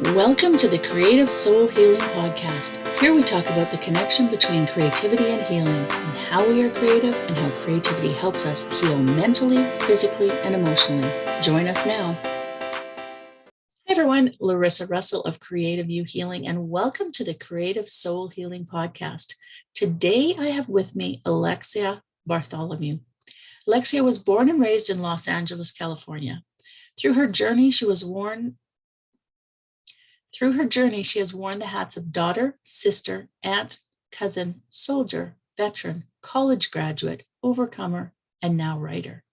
Welcome to the Creative Soul Healing Podcast. Here we talk about the connection between creativity and healing, and how we are creative and how creativity helps us heal mentally, physically, and emotionally. Join us now. Hi everyone, Larissa Russell of Creative You Healing, and welcome to the Creative Soul Healing Podcast. Today I have with me Alexia Bartholomew. Alexia was born and raised in Los Angeles, California. Through her journey, she has worn the hats of daughter, sister, aunt, cousin, soldier, veteran, college graduate, overcomer, and now writer.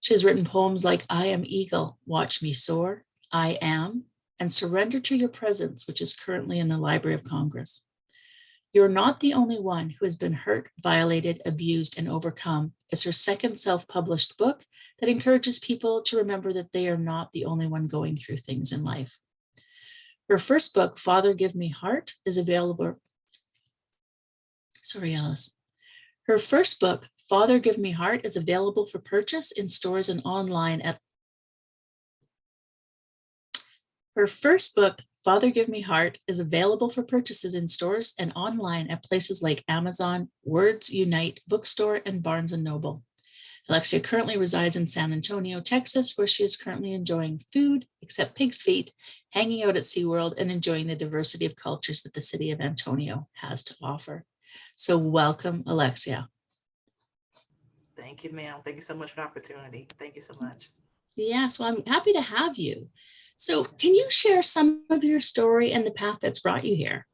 She has written poems like I Am Eagle, Watch Me Soar, I Am, and Surrender to Your Presence, which is currently in the Library of Congress. You're Not the Only One Who Has Been Hurt, Violated, Abused, and Overcome is her second self-published book that encourages people to remember that they are not the only one going through things in life. Her first book, Father Give Me Heart, is available. Sorry, Alice. Her first book, Father Give Me Heart, is available for purchase in stores and online at. Her first book, Father Give Me Heart, is available for purchases in stores and online at places like Amazon, Words Unite Bookstore, and Barnes & Noble. Alexia currently resides in San Antonio, Texas, where she is currently enjoying food, except pig's feet, hanging out at SeaWorld, and enjoying the diversity of cultures that the city of Antonio has to offer. So welcome, Alexia. Thank you, ma'am. Thank you so much for the opportunity. Thank you so much. Yes, well, I'm happy to have you. So can you share some of your story and the path that's brought you here?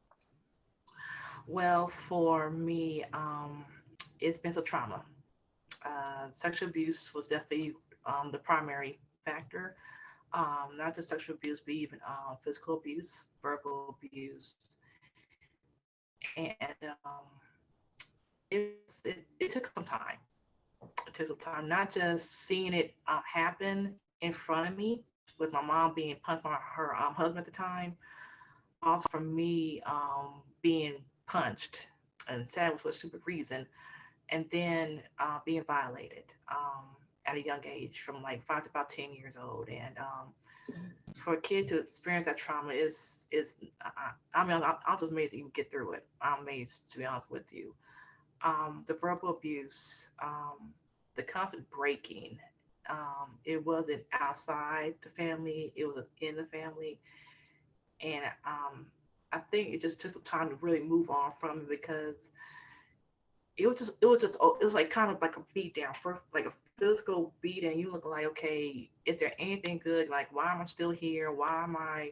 Well, for me, it's been some trauma. Sexual abuse was definitely the primary factor. Not just sexual abuse, but even physical abuse, verbal abuse, and it took some time. It took some time, not just seeing it happen in front of me with my mom being punched by her husband at the time, also for me being punched and savaged for a stupid reason, and then being violated at a young age from like 5 to about 10 years old. And for a kid to experience that trauma is I mean I'm just amazed that you get through it. I'm amazed, to be honest with you. The verbal abuse, the constant breaking. It wasn't outside the family; it was in the family, and I think it just took some time to really move on from it because it was like kind of like a beat down, first like a physical beat, and you look like, okay, is there anything good? Like, why am I still here? Why am I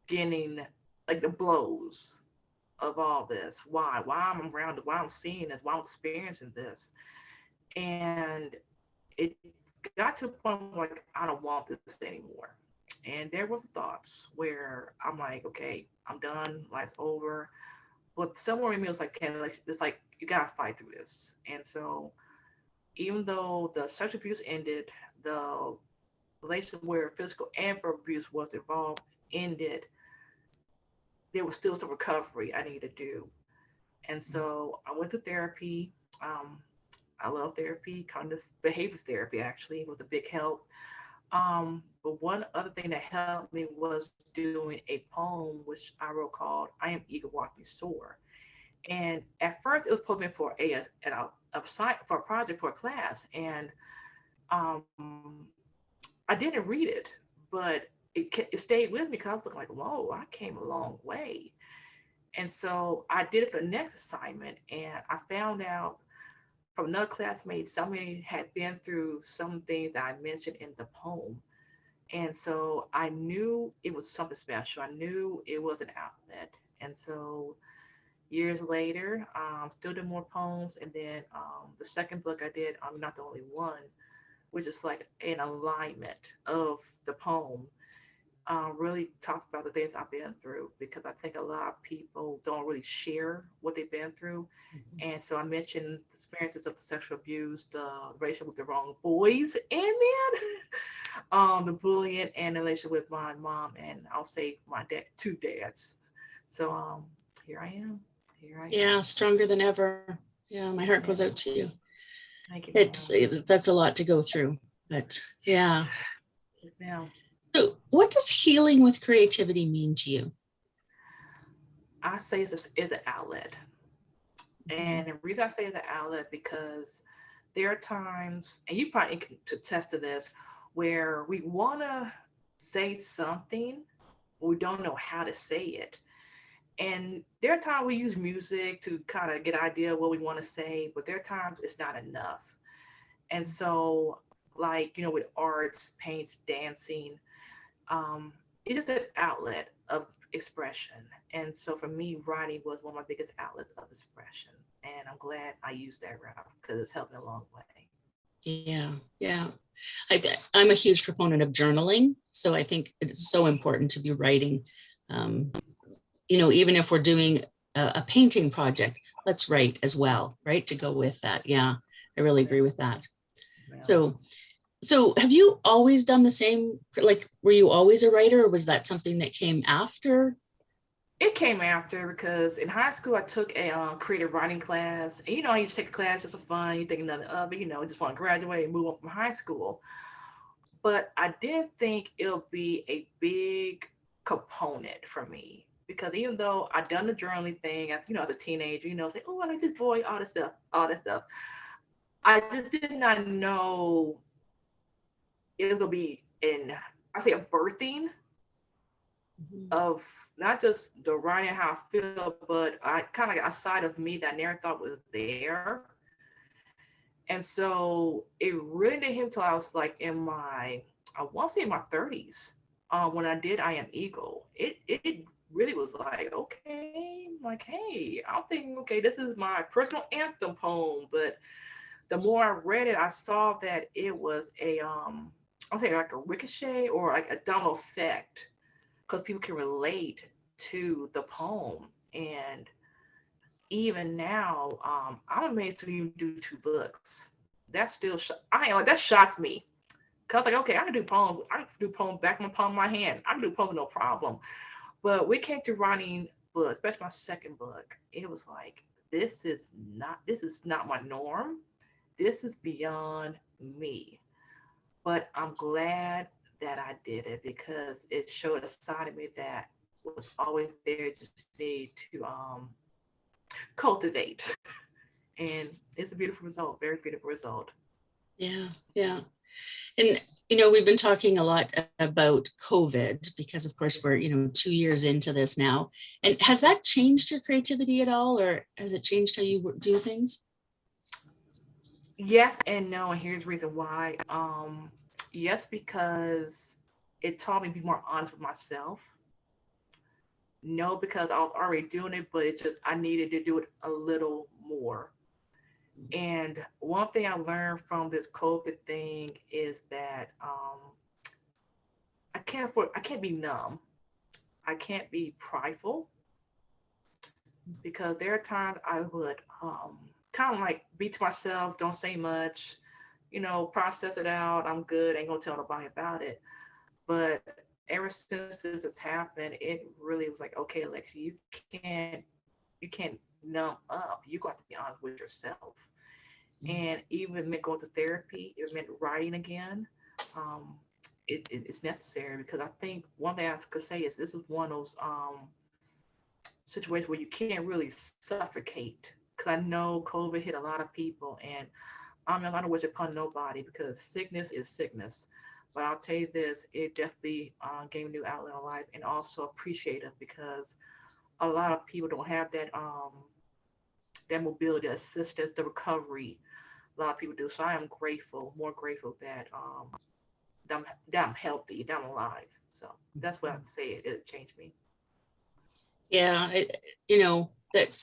getting like the blows of all this? Why am I around it? Why I'm seeing this? Why I'm experiencing this? And it got to a point where like I don't want this anymore. And there was thoughts where I'm like, okay, I'm done, life's over. But somewhere in me was like, okay, like it's like you gotta fight through this. And so even though the sexual abuse ended, the relationship where physical and verbal abuse was involved ended, there was still some recovery I needed to do. And so I went to therapy. Um, I love therapy, kind of behavior therapy actually was a big help. But one other thing that helped me was doing a poem which I wrote called "I Am Eager, Walk Me Soar." And at first, it was supposed to be for a site for a project for a class, and um, I didn't read it, but it stayed with me because I was looking like, whoa, I came a long way. And so I did it for the next assignment, and I found out from another classmate somebody had been through some things that I mentioned in the poem. And so I knew it was something special. I knew it was an outlet. And so years later, still did more poems. And then the second book I did, I'm Not the Only One, which is like an alignment of the poem, really talks about the things I've been through because I think a lot of people don't really share what they've been through. And so I mentioned the experiences of the sexual abuse, the relationship with the wrong boys and men, the bullying, and the relationship with my mom, and I'll say my dad, two dads. So here I am. Here I am. Yeah, stronger than ever. Yeah, my heart goes Yeah. out to you. Thank you, It's ma'am. that's a lot to go through. But yeah. Yes, ma'am. So what does healing with creativity mean to you? I say it's an outlet. Mhm. And the reason I say it's an outlet because there are times, and you probably can attest to this, where we want to say something, but we don't know how to say it. And there are times we use music to kind of get an idea of what we want to say, but there are times it's not enough. And so, like, with arts, paints, dancing, um, it is an outlet of expression. And so for me, writing was one of my biggest outlets of expression. And I'm glad I used that route because it's helped me a long way. Yeah, yeah. I'm a huge proponent of journaling, so I think it's so important to be writing. Um, even if we're doing a painting project, let's write as well, right? To go with that. Yeah, I really agree with that. Well, So, so have you always done the same? Like, were you always a writer, or was that something that came after? it came after because in high school I took a creative writing class. And you take a class just for fun. You think nothing of it. Just want to graduate and move on from high school. But I didn't think it'll be a big component for me because even though I'd done the journaling thing as a teenager, say, oh, I like this boy, all this stuff. I just did not know it was gonna be I say a birthing Mhm. of not just the writing how I feel, but I kind of got a side of me that I never thought was there. And so it really didn't hit until I was like I want to say in my 30s, when I did I Am Eagle. It really was like, okay, like, hey, I'm thinking, okay, this is my personal anthem poem. But the more I read it, I saw that it was I'll say like a ricochet or like a domino effect because people can relate to the poem. And even now, I'm amazed to even do 2 books. That still, I ain't like that shocks me. Cause like, okay, I can do poems. I can do poems back in my palm of my hand. I can do poems no problem. But we came to writing books, especially my second book. It was like, this is not my norm. This is beyond me. But I'm glad that I did it because it showed a side of me that was always there, just need to cultivate. And it's a beautiful result, very beautiful result. Yeah, yeah. And we've been talking a lot about COVID because, of course, we're 2 years into this now. And has that changed your creativity at all, or has it changed how you do things? Yes and no, and here's the reason why. Yes, because it taught me to be more honest with myself. No, because I was already doing it, but it just I needed to do it a little more. And one thing I learned from this COVID thing is that I can't be numb. I can't be prideful because there are times I would kind of like be to myself, don't say much, process it out. I'm good, ain't gonna tell nobody about it. But ever since this has happened, it really was like, okay, Alexia, can't you can't numb up. You got to be honest with yourself. And even if it meant going to therapy, if it meant writing again, um, it's necessary because I think one thing I could say is this is one of those situations where you can't really suffocate. Because I know COVID hit a lot of people, and I'm not going to wish upon nobody because sickness is sickness. But I'll tell you this, it definitely gave me a new outlet in life and also appreciative because a lot of people don't have that mobility, assistance, the recovery. A lot of people do. So I am grateful, more grateful that I'm healthy, that I'm alive. So that's what I'd say it changed me. Yeah, that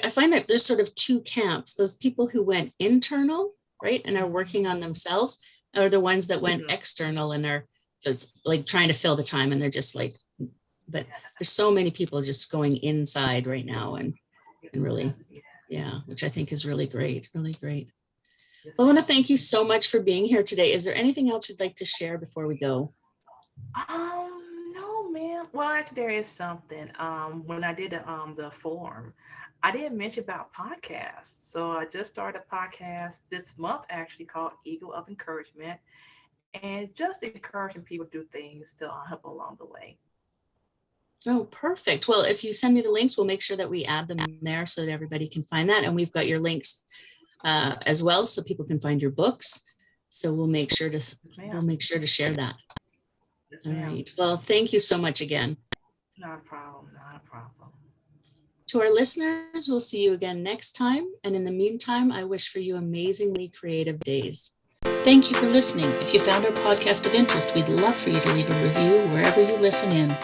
I find that there's sort of two camps. Those people who went internal, right, and are working on themselves, are the ones that went Mm-hmm. external and are just like trying to fill the time, and they're just like, but there's so many people just going inside right now and really, Yes, yeah. yeah, which I think is really great, really great. Yes, Well, I want to ma'am. thank you so much for being here today. Is there anything else you'd like to share before we go? No, ma'am. Well, actually, there is something. When I did the form, I didn't mention about podcasts. So I just started a podcast this month, actually called Eagle of Encouragement, and just encouraging people to do things to help along the way. Oh, perfect. Well, if you send me the links, we'll make sure that we add them there so that everybody can find that. And we've got your links as well, so people can find your books. So we'll make sure to share that. Yes, All ma'am. right. Well, thank you so much again. Not a problem. Not a problem. To our listeners, we'll see you again next time. And in the meantime, I wish for you amazingly creative days. Thank you for listening. If you found our podcast of interest, we'd love for you to leave a review wherever you listen in.